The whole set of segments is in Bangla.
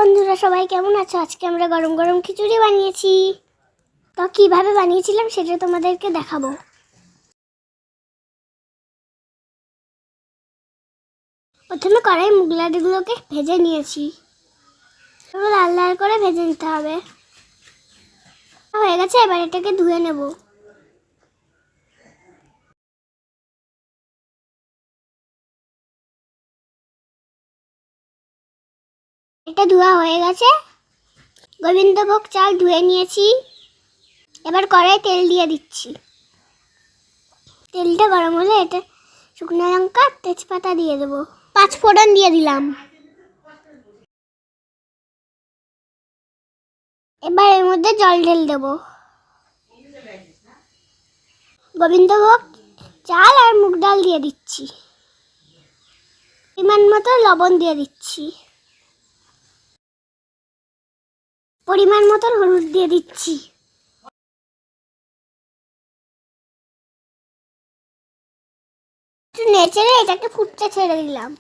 বন্ধুরা, সবাই কেমন আছো? আজকে আমরা গরম গরম খিচুড়ি বানিয়েছি। তো কিভাবে বানিয়েছিলাম সেটা তোমাদেরকে দেখাবো। প্রথমে কড়াই মুগ লাড্ডুগুলোকে ভেজে নিয়েছি। লাল লাল করে ভেজে নিতে হবে। হয়ে গেছে, এবার এটাকে ধুয়ে নেব। এটা ধোয়া হয়ে গেছে। গোবিন্দভোগ চাল ধুয়ে নিয়েছি। এবার কড়াই তেল দিয়ে দিচ্ছি। তেলটা গরম হলে এটা শুকনো লঙ্কা তেজপাতা দিয়ে দেবো। 5 ফোড়ন দিয়ে দিলাম। এবার এর মধ্যে জল ঢেলে দেবো। গোবিন্দভোগ চাল আর মুগ ডাল দিয়ে দিচ্ছি। পরিমাণ মতো লবণ দিয়ে দিচ্ছি। পরিমাণ মতো হলুদ দিয়ে দিচ্ছি। একটু নেড়ে এটাকে ফুটতে ছেড়ে দিলাম।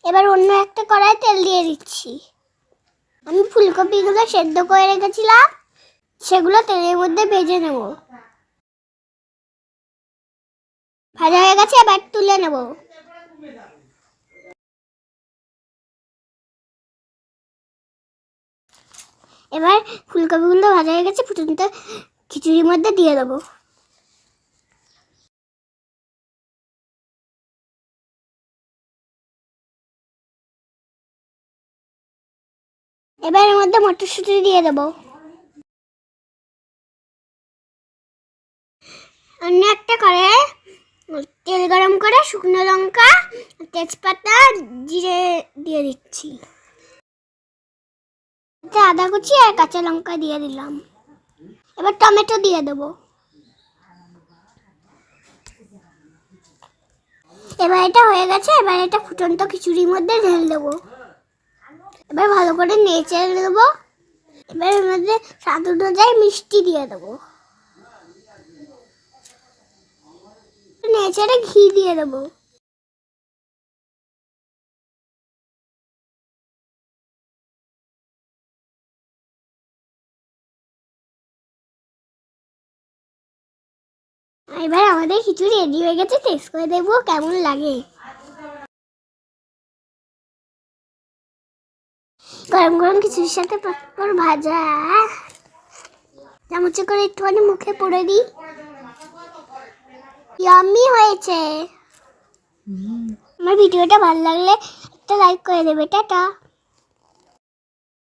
এবার অন্য একটা কড়াই তেল দিয়ে দিচ্ছি। আমি ফুলকপিগুলো সেদ্ধ করে রেখেছিলাম, সেগুলো তেলের মধ্যে ভেজে নেব। ভাজা হয়ে গেছে, এবার তুলে নেব। এবার ফুলকপিগুলো ভাজা হয়ে গেছে, ফুটন্ত খিচুড়ির মধ্যে দিয়ে দেবো। এবার এর মধ্যে মটরশুঁটি দিয়ে দেবো। অন্য একটা কড়াইয়ে তেল গরম করে শুকনো লঙ্কা, তেজপাতা, জিরে দিয়ে দিচ্ছি। আদা কুচি আর কাঁচা লঙ্কা দিয়ে দিলাম। এবার টমেটো দিয়ে দেবো। এবার এটা হয়ে গেছে, এবার এটা ফুটন্ত খিচুড়ির মধ্যে ঢেলে দেবো। এবার ভালো করে নেড়ে দেবো। এবার এর মধ্যে স্বাদ অনুযায়ী মিষ্টি দিয়ে দেবো। নেড়ে ঘি দিয়ে দেবো। এবার আমাদের খিচুড়ি রেডি হয়ে গেছে, টেস্ট করে দেখবো কেমন লাগে। গরম গরম খিচুড়ির সাথে পাঁপড় ভাজা, চামচে করে একটুখানি মুখে পড়ে দিই। ইয়াম্মি হয়েছে। আমার ভিডিওটা ভালো লাগলে একটা লাইক করে দেবে। টাটা।